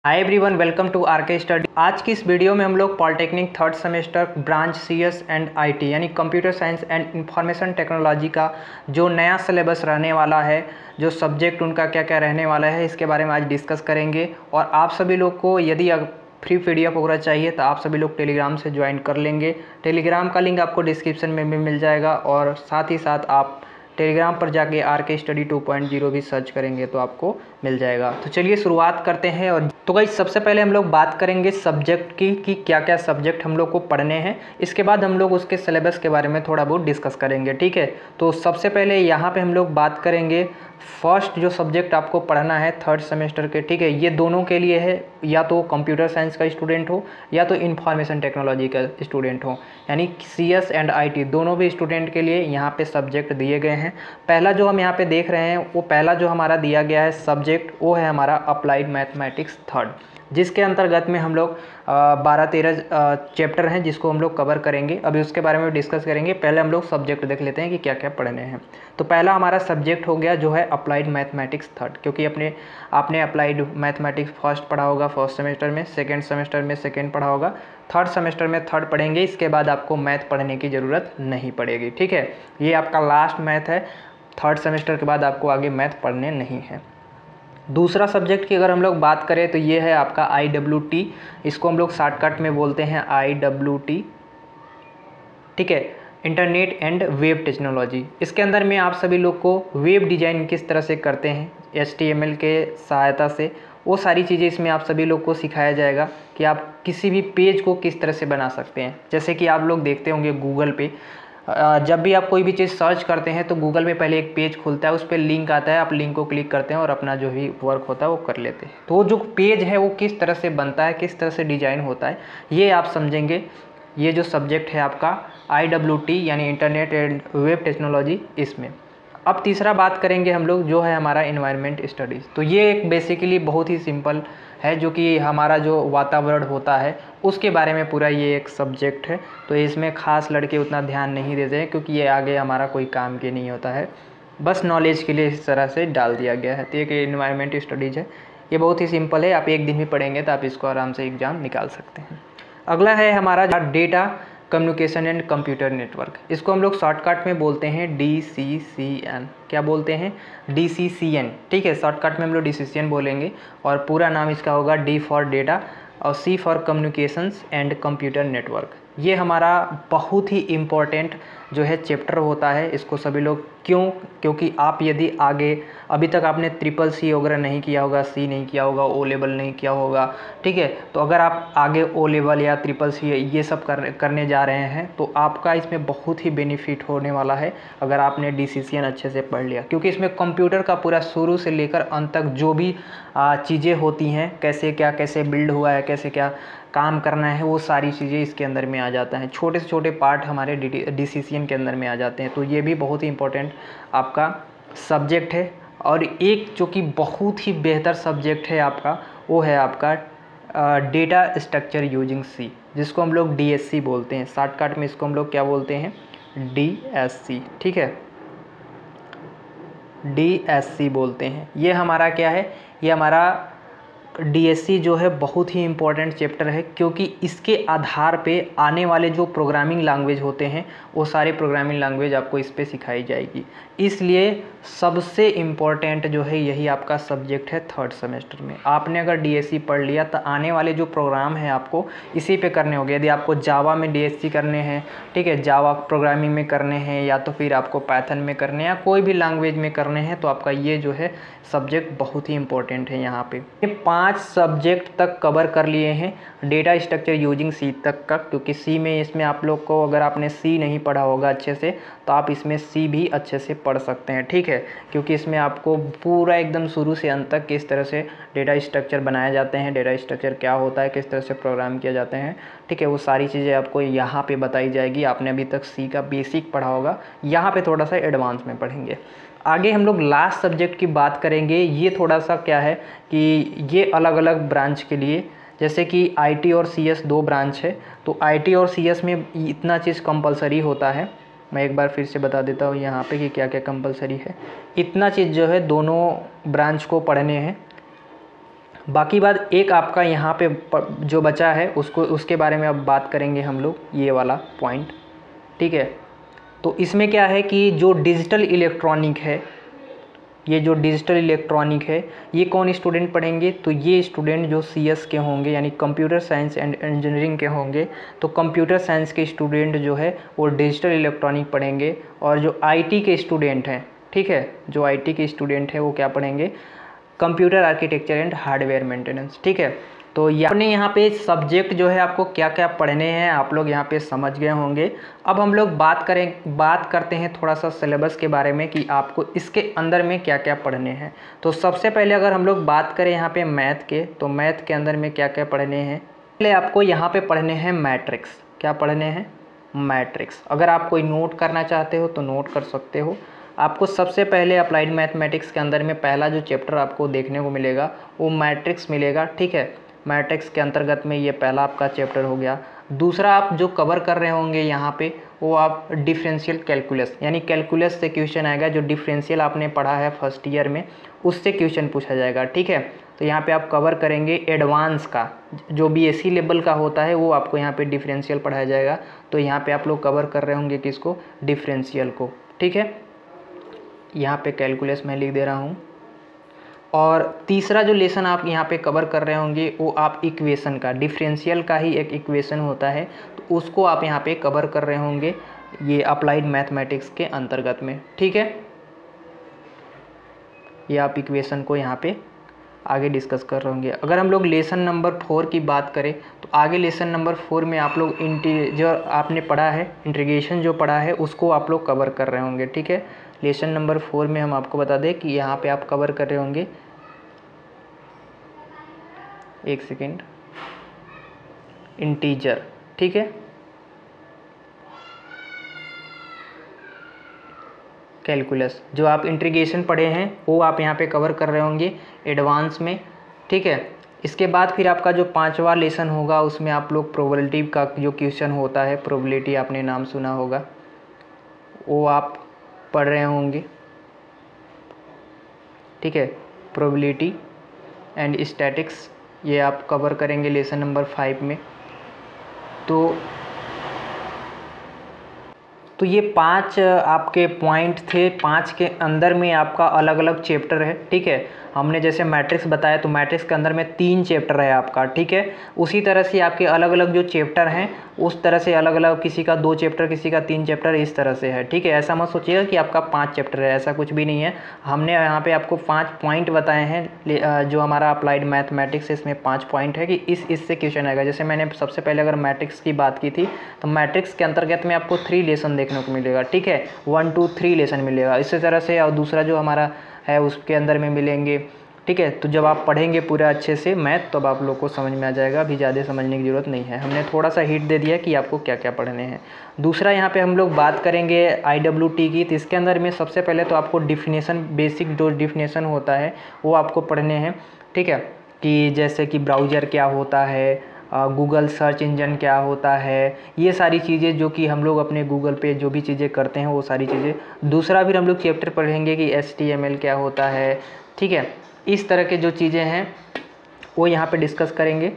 Hi everyone, welcome to RK study. आज की इस वीडियो में हम लोग polytechnic third semester branch CS and IT यानी computer science and information technology का जो नया सिलेबस रहने वाला है, जो सब्जेक्ट उनका क्या क्या रहने वाला है, इसके बारे में आज डिस्कस करेंगे। और आप सभी लोग को यदि फ्री पीडीएफ वगैरह चाहिए तो आप सभी लोग टेलीग्राम से ज्वाइन कर लेंगे। टेलीग्राम का लिंक आपको डिस्क्रिप्शन में भी मिल जाएगा और साथ ही साथ आप टेलीग्राम पर जाके आरके स्टडी 2.0 भी सर्च करेंगे तो आपको मिल जाएगा। तो चलिए शुरुआत करते हैं। और तो गाइस सबसे पहले हम लोग बात करेंगे सब्जेक्ट की कि क्या क्या सब्जेक्ट हम लोग को पढ़ने हैं। इसके बाद हम लोग उसके सिलेबस के बारे में थोड़ा बहुत डिस्कस करेंगे, ठीक है। तो सबसे पहले यहाँ पे हम लोग बात करेंगे फर्स्ट जो सब्जेक्ट आपको पढ़ना है थर्ड सेमेस्टर के, ठीक है। ये दोनों के लिए है, या तो कंप्यूटर साइंस का स्टूडेंट हो या तो इंफॉर्मेशन टेक्नोलॉजी का स्टूडेंट हो, यानी सीएस एंड आईटी दोनों भी स्टूडेंट के लिए यहाँ पे सब्जेक्ट दिए गए हैं। पहला जो हम यहाँ पे देख रहे हैं वो पहला जो हमारा दिया गया है सब्जेक्ट वो है हमारा अप्लाइड मैथमेटिक्स थर्ड, जिसके अंतर्गत में हम लोग 12-13 चैप्टर हैं जिसको हम लोग कवर करेंगे। अभी उसके बारे में डिस्कस करेंगे। पहले हम लोग सब्जेक्ट देख लेते हैं कि क्या क्या पढ़ने हैं। तो पहला हमारा सब्जेक्ट हो गया जो है अप्लाइड मैथमेटिक्स थर्ड, क्योंकि आपने अप्लाइड मैथमेटिक्स फर्स्ट पढ़ा होगा फर्स्ट सेमेस्टर में, सेकेंड सेमेस्टर में सेकेंड पढ़ा होगा, थर्ड सेमेस्टर में थर्ड पढ़ेंगे। इसके बाद आपको मैथ पढ़ने की ज़रूरत नहीं पड़ेगी, ठीक है। ये आपका लास्ट मैथ है, थर्ड सेमेस्टर के बाद आपको आगे मैथ पढ़ने नहीं है। दूसरा सब्जेक्ट की अगर हम लोग बात करें तो ये है आपका IWT, इसको हम लोग शॉर्टकट में बोलते हैं IWT, ठीक है, इंटरनेट एंड वेब टेक्नोलॉजी। इसके अंदर में आप सभी लोग को वेब डिज़ाइन किस तरह से करते हैं HTML के सहायता से, वो सारी चीज़ें इसमें आप सभी लोग को सिखाया जाएगा कि आप किसी भी पेज को किस तरह से बना सकते हैं। जैसे कि आप लोग देखते होंगे गूगल पे जब भी आप कोई भी चीज़ सर्च करते हैं तो गूगल में पहले एक पेज खुलता है, उस पर लिंक आता है, आप लिंक को क्लिक करते हैं और अपना जो भी वर्क होता है वो कर लेते हैं। तो वो जो पेज है वो किस तरह से बनता है, किस तरह से डिज़ाइन होता है, ये आप समझेंगे। ये जो सब्जेक्ट है आपका IWT यानी इंटरनेट एंड वेब टेक्नोलॉजी, इसमें। अब तीसरा बात करेंगे हम लोग जो है हमारा एनवायरनमेंट स्टडीज़। तो ये एक बेसिकली बहुत ही सिंपल है, जो कि हमारा जो वातावरण होता है उसके बारे में पूरा ये एक सब्जेक्ट है। तो इसमें खास लड़के उतना ध्यान नहीं देते हैं क्योंकि ये आगे हमारा कोई काम के नहीं होता है, बस नॉलेज के लिए इस तरह से डाल दिया गया है। तो एक एनवायरनमेंट स्टडीज़ है, ये बहुत ही सिंपल है, आप एक दिन भी पढ़ेंगे तो आप इसको आराम से एग्ज़ाम निकाल सकते हैं। अगला है हमारा data communication and computer network, इसको हम लोग शॉर्टकट में बोलते हैं DCCN। क्या बोलते हैं? DCCN, ठीक है। शॉर्टकट में हम लोग DCCN बोलेंगे और पूरा नाम इसका होगा D फॉर डेटा और C for communications and computer network. ये हमारा बहुत ही इम्पोर्टेंट जो है चैप्टर होता है। इसको सभी लोग क्योंकि आप यदि आगे अभी तक आपने CCC वगैरह नहीं किया होगा, C नहीं किया होगा, O लेवल नहीं किया होगा, ठीक है, तो अगर आप आगे O लेवल या CCC ये सब करने जा रहे हैं तो आपका इसमें बहुत ही बेनिफिट होने वाला है अगर आपने DCCN अच्छे से पढ़ लिया। क्योंकि इसमें कंप्यूटर का पूरा शुरू से लेकर अंत तक जो भी चीज़ें होती हैं, कैसे बिल्ड हुआ है, कैसे क्या काम करना है, वो सारी चीज़ें इसके अंदर में आ जाता है। छोटे से छोटे पार्ट हमारे DCCN के अंदर में आ जाते हैं। तो ये भी बहुत ही इम्पोर्टेंट आपका सब्जेक्ट है। और एक जो कि बहुत ही बेहतर सब्जेक्ट है आपका, वो है आपका डेटा स्ट्रक्चर यूजिंग C, जिसको हम लोग DSC बोलते हैं। शॉर्टकट में इसको हम लोग क्या बोलते हैं? DSC, ठीक है, DSC बोलते हैं। ये हमारा क्या है? ये हमारा DSC जो है बहुत ही इम्पोर्टेंट चैप्टर है, क्योंकि इसके आधार पे आने वाले जो प्रोग्रामिंग लैंग्वेज होते हैं वो सारे प्रोग्रामिंग लैंग्वेज आपको इस पे सिखाई जाएगी। इसलिए सबसे इम्पोर्टेंट जो है यही आपका सब्जेक्ट है थर्ड सेमेस्टर में। आपने अगर DSC पढ़ लिया तो आने वाले जो प्रोग्राम हैं आपको इसी पे करने होंगे। यदि आपको जावा में DSC करने हैं, ठीक है, जावा प्रोग्रामिंग में करने हैं, या तो फिर आपको पाइथन में करने हैं, या कोई भी लैंग्वेज में करने हैं, तो आपका ये जो है सब्जेक्ट बहुत ही इंपॉर्टेंट है। यहाँ पे ये 5 सब्जेक्ट तक कवर कर लिए हैं डेटा स्ट्रक्चर यूजिंग C तक का, क्योंकि C में इसमें आप लोग को अगर आपने C नहीं पढ़ा होगा अच्छे से तो आप इसमें C भी अच्छे से पढ़ सकते हैं, ठीक है। क्योंकि इसमें आपको पूरा एकदम शुरू से अंत तक किस तरह से डेटा स्ट्रक्चर बनाए जाते हैं, डेटा स्ट्रक्चर क्या होता है, किस तरह से प्रोग्राम किया जाते हैं, ठीक है, वो सारी चीज़ें आपको यहाँ पे बताई जाएगी। आपने अभी तक C का बेसिक पढ़ा होगा, यहाँ पे थोड़ा सा एडवांस में पढ़ेंगे। आगे हम लोग लास्ट सब्जेक्ट की बात करेंगे। ये थोड़ा सा क्या है कि ये अलग अलग ब्रांच के लिए, जैसे कि IT और CS 2 ब्रांच है, तो IT और CS में इतना चीज़ कंपलसरी होता है। मैं एक बार फिर से बता देता हूँ यहाँ पे कि क्या क्या कंपलसरी है। इतना चीज़ जो है दोनों ब्रांच को पढ़ने हैं। बाकी बात एक आपका यहाँ पे जो बचा है उसके बारे में अब बात करेंगे हम लोग, ये वाला पॉइंट, ठीक है। तो इसमें क्या है कि जो डिजिटल इलेक्ट्रॉनिक है, ये जो डिजिटल इलेक्ट्रॉनिक है, ये कौन स्टूडेंट पढ़ेंगे? तो ये स्टूडेंट जो CS के होंगे यानी कंप्यूटर साइंस एंड इंजीनियरिंग के होंगे, तो कंप्यूटर साइंस के स्टूडेंट जो है वो डिजिटल इलेक्ट्रॉनिक पढ़ेंगे। और जो IT के स्टूडेंट हैं, ठीक है, जो IT के स्टूडेंट हैं वो क्या पढ़ेंगे? Computer architecture and hardware maintenance, ठीक है। तो ये अपने यहाँ पे सब्जेक्ट जो है आपको क्या क्या पढ़ने हैं आप लोग यहाँ पे समझ गए होंगे। अब हम लोग बात करते हैं थोड़ा सा सिलेबस के बारे में कि आपको इसके अंदर में क्या क्या पढ़ने हैं। तो सबसे पहले अगर हम लोग बात करें यहाँ पे मैथ के, तो मैथ के अंदर में क्या क्या पढ़ने हैं? पहले आपको यहाँ पे पढ़ने हैं मैट्रिक्स। क्या पढ़ने हैं? मैट्रिक्स। अगर आप कोई नोट करना चाहते हो तो नोट कर सकते हो। आपको सबसे पहले अप्लाइड मैथमेटिक्स के अंदर में पहला जो चैप्टर आपको देखने को मिलेगा वो मैट्रिक्स मिलेगा, ठीक है। मैट्रिक्स के अंतर्गत में ये पहला आपका चैप्टर हो गया। दूसरा आप जो कवर कर रहे होंगे यहाँ पे वो आप डिफरेंशियल कैलकुलस, यानी कैलकुलस से क्वेश्चन आएगा। जो डिफरेंशियल आपने पढ़ा है फर्स्ट ईयर में उससे क्वेश्चन पूछा जाएगा, ठीक है। तो यहाँ पे आप कवर करेंगे एडवांस का, जो BSc लेवल का होता है वो आपको यहाँ पे डिफरेंशियल पढ़ाया जाएगा। तो यहाँ पे आप लोग कवर कर रहे होंगे किसको? डिफरेंशियल को, ठीक है। यहाँ पे कैलकुलस मैं लिख दे रहा हूँ। और तीसरा जो लेसन आप यहाँ पे कवर कर रहे होंगे वो आप इक्वेशन का, डिफरेंशियल का ही एक इक्वेशन होता है, तो उसको आप यहाँ पे कवर कर रहे होंगे ये अप्लाइड मैथमेटिक्स के अंतर्गत में, ठीक है। ये आप इक्वेशन को यहाँ पे आगे डिस्कस कर रहे होंगे। अगर हम लोग लेसन नंबर 4 की बात करें तो आगे लेसन नंबर 4 में आप लोग इंटीजर आपने पढ़ा है, इंटीग्रेशन जो पढ़ा है उसको आप लोग कवर कर रहे होंगे, ठीक है। लेसन नंबर 4 में हम आपको बता दें कि यहाँ पे आप कवर कर रहे होंगे, एक सेकेंड, इंटीजर, ठीक है, कैलकुलस। जो आप इंटीग्रेशन पढ़े हैं वो आप यहाँ पे कवर कर रहे होंगे एडवांस में, ठीक है। इसके बाद फिर आपका जो 5वां लेसन होगा उसमें आप लोग प्रोबेबिलिटी का जो क्वेश्चन होता है, प्रोबेबिलिटी आपने नाम सुना होगा, वो आप पढ़ रहे होंगे, ठीक है। प्रोबेबिलिटी एंड स्टैटिक्स ये आप कवर करेंगे लेसन नंबर 5 में। तो ये 5 आपके पॉइंट थे। 5 के अंदर में आपका अलग अलग चैप्टर है, ठीक है। हमने जैसे मैट्रिक्स बताया तो मैट्रिक्स के अंदर में 3 चैप्टर है आपका, ठीक है। उसी तरह से आपके अलग अलग जो चैप्टर हैं उस तरह से अलग अलग, किसी का 2 चैप्टर, किसी का 3 चैप्टर, इस तरह से है, ठीक है। ऐसा मत सोचिएगा कि आपका 5 चैप्टर है, ऐसा कुछ भी नहीं है। हमने यहाँ पे आपको 5 पॉइंट बताए हैं। जो हमारा अप्लाइड मैथमेटिक्स है इसमें 5 पॉइंट है कि इससे क्वेश्चन आएगा। जैसे मैंने सबसे पहले अगर मैट्रिक्स की बात की थी तो मैट्रिक्स के अंतर्गत में आपको 3 लेसन देखने को मिलेगा, ठीक है। 1 2 3 लेसन मिलेगा इसी तरह से। और दूसरा जो हमारा है उसके अंदर में मिलेंगे, ठीक है। तो जब आप पढ़ेंगे पूरा अच्छे से मैथ तब आप लोग को समझ में आ जाएगा, अभी ज़्यादा समझने की ज़रूरत नहीं है। हमने थोड़ा सा हिंट दे दिया कि आपको क्या क्या पढ़ने हैं। दूसरा यहाँ पे हम लोग बात करेंगे IWT की। तो इसके अंदर में सबसे पहले तो आपको डिफिनेशन, बेसिक जो डिफिनेशन होता है वो आपको पढ़ने हैं, ठीक है। कि जैसे कि ब्राउज़र क्या होता है, गूगल सर्च इंजन क्या होता है, ये सारी चीज़ें जो कि हम लोग अपने गूगल पे जो भी चीज़ें करते हैं वो सारी चीज़ें। दूसरा फिर हम लोग चैप्टर पढ़ेंगे कि HTML क्या होता है, ठीक है। इस तरह के जो चीज़ें हैं वो यहाँ पे डिस्कस करेंगे।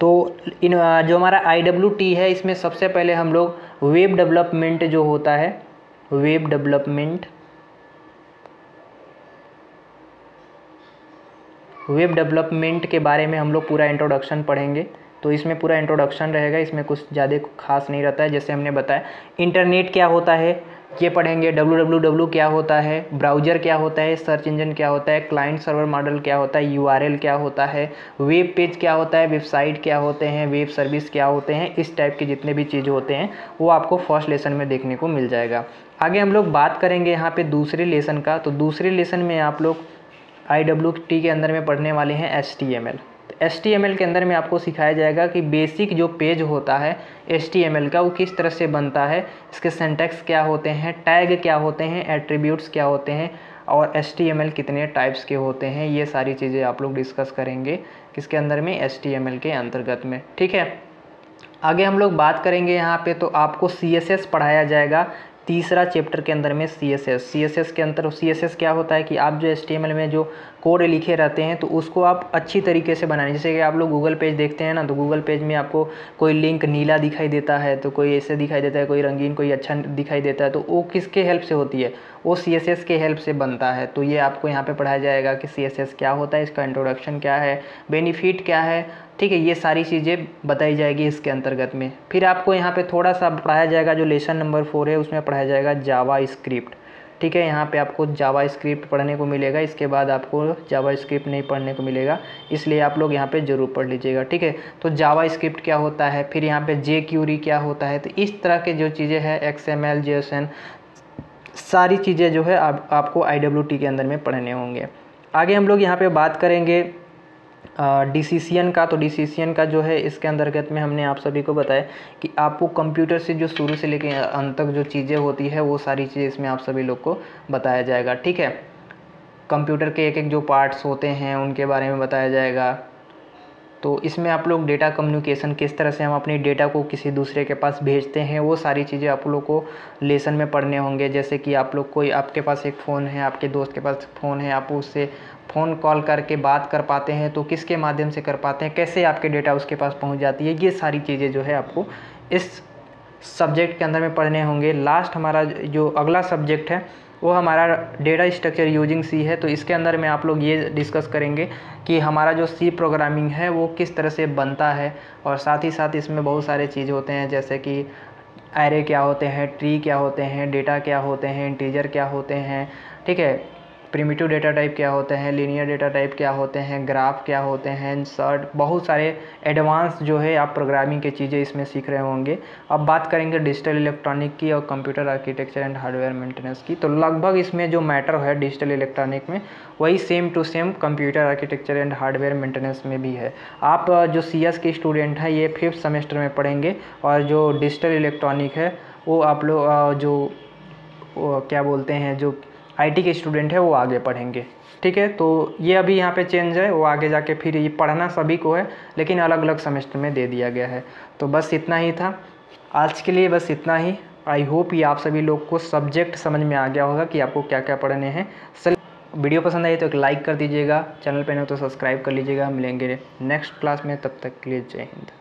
तो इन जो हमारा IWT है इसमें सबसे पहले हम लोग वेब डेवलपमेंट जो होता है, वेब डेवलपमेंट के बारे में हम लोग पूरा इंट्रोडक्शन पढ़ेंगे। तो इसमें पूरा इंट्रोडक्शन रहेगा, इसमें कुछ ज़्यादा खास नहीं रहता है। जैसे हमने बताया इंटरनेट क्या होता है ये पढ़ेंगे, www क्या होता है, ब्राउज़र क्या होता है, सर्च इंजन क्या होता है, क्लाइंट सर्वर मॉडल क्या होता है, URL क्या होता है, वेब पेज क्या होता है, वेबसाइट क्या होते हैं, वेब सर्विस क्या होते हैं, इस टाइप के जितने भी चीज़ होते हैं वो आपको फर्स्ट लेसन में देखने को मिल जाएगा। आगे हम लोग बात करेंगे यहाँ पे दूसरे लेसन का। तो दूसरे लेसन में आप लोग IWT के अंदर में पढ़ने वाले हैं HTML। HTML के अंदर में आपको सिखाया जाएगा कि बेसिक जो पेज होता है HTML का वो किस तरह से बनता है, इसके सिंटैक्स क्या होते हैं, टैग क्या होते हैं, एट्रीब्यूट्स क्या होते हैं और HTML कितने टाइप्स के होते हैं, ये सारी चीज़ें आप लोग डिस्कस करेंगे किसके अंदर में, HTML के अंतर्गत में, ठीक है। आगे हम लोग बात करेंगे यहाँ पे तो आपको CSS पढ़ाया जाएगा। तीसरा चैप्टर के अंदर में CSS के अंदर CSS क्या होता है कि आप जो HTML में जो कोड लिखे रहते हैं तो उसको आप अच्छी तरीके से बनाएं। जैसे कि आप लोग गूगल पेज देखते हैं ना, तो गूगल पेज में आपको कोई लिंक नीला दिखाई देता है, तो कोई ऐसे दिखाई देता है, कोई रंगीन, कोई अच्छा दिखाई देता है, तो वो किसके हेल्प से होती है? वो CSS के हेल्प से बनता है। तो ये आपको यहाँ पे पढ़ाया जाएगा कि CSS क्या होता है, इसका इंट्रोडक्शन क्या है, बेनिफिट क्या है, ठीक है, ये सारी चीज़ें बताई जाएगी इसके अंतर्गत में। फिर आपको यहाँ पे थोड़ा सा पढ़ाया जाएगा, जो लेसन नंबर 4 है उसमें पढ़ाया जाएगा जावा स्क्रिप्ट, ठीक है। यहाँ पे आपको जावा स्क्रिप्ट पढ़ने को मिलेगा, इसके बाद आपको जावा स्क्रिप्ट नहीं पढ़ने को मिलेगा, इसलिए आप लोग यहाँ पे ज़रूर पढ़ लीजिएगा, ठीक है। तो जावा स्क्रिप्ट क्या होता है, फिर यहाँ पे jQuery क्या होता है, तो इस तरह के जो चीज़ें हैं XML JSON सारी चीज़ें जो है आपको IWT के अंदर में पढ़ने होंगे। आगे हम लोग यहाँ पे बात करेंगे डिसीजन का। तो डिसीजन का जो है इसके अंतर्गत में हमने आप सभी को बताया कि आपको कंप्यूटर से जो शुरू से लेकर अंत तक जो चीज़ें होती है वो सारी चीज़ें इसमें आप सभी लोग को बताया जाएगा, ठीक है। कंप्यूटर के एक एक जो पार्ट्स होते हैं उनके बारे में बताया जाएगा। तो इसमें आप लोग डेटा कम्युनिकेशन, किस तरह से हम अपनी डेटा को किसी दूसरे के पास भेजते हैं, वो सारी चीज़ें आप लोग को लेसन में पढ़ने होंगे। जैसे कि आप लोग कोई, आपके पास एक फ़ोन है, आपके दोस्त के पास फ़ोन है, आप उससे फ़ोन कॉल करके बात कर पाते हैं, तो किसके माध्यम से कर पाते हैं, कैसे आपके डेटा उसके पास पहुंच जाती है, ये सारी चीज़ें जो है आपको इस सब्जेक्ट के अंदर में पढ़ने होंगे। लास्ट हमारा जो अगला सब्जेक्ट है वो हमारा डेटा स्ट्रक्चर यूजिंग C है। तो इसके अंदर में आप लोग ये डिस्कस करेंगे कि हमारा जो C प्रोग्रामिंग है वो किस तरह से बनता है, और साथ ही साथ इसमें बहुत सारे चीज़ होते हैं, जैसे कि एरे क्या होते हैं, ट्री क्या होते हैं, डेटा क्या होते हैं, इंटीजर क्या होते हैं, ठीक है, प्रिमिटिव डेटा टाइप क्या होते हैं, लीनियर डेटा टाइप क्या होते हैं, ग्राफ क्या होते हैं, सर्ट, बहुत सारे एडवांस जो है आप प्रोग्रामिंग की चीज़ें इसमें सीख रहे होंगे। अब बात करेंगे डिजिटल इलेक्ट्रॉनिक की और computer architecture and hardware maintenance की। तो लगभग इसमें जो मैटर है डिजिटल इलेक्ट्रॉनिक में वही same to same computer architecture and hardware maintenance में भी है। आप जो CS के स्टूडेंट हैं ये 5th सेमेस्टर में पढ़ेंगे, और जो डिजिटल इलेक्ट्रॉनिक है वो आप लोग जो क्या बोलते हैं, जो IT के स्टूडेंट है वो आगे पढ़ेंगे, ठीक है। तो ये अभी यहाँ पे चेंज है, वो आगे जाके फिर ये पढ़ना सभी को है, लेकिन अलग अलग सेमेस्टर में दे दिया गया है। तो बस इतना ही था आज के लिए, बस इतना ही। आई होप ये आप सभी लोग को सब्जेक्ट समझ में आ गया होगा कि आपको क्या क्या पढ़ने हैं। वीडियो पसंद आई तो एक लाइक कर दीजिएगा, चैनल पे नहीं तो सब्सक्राइब कर लीजिएगा। मिलेंगे नेक्स्ट क्लास में, तब तक के लिए जय हिंद।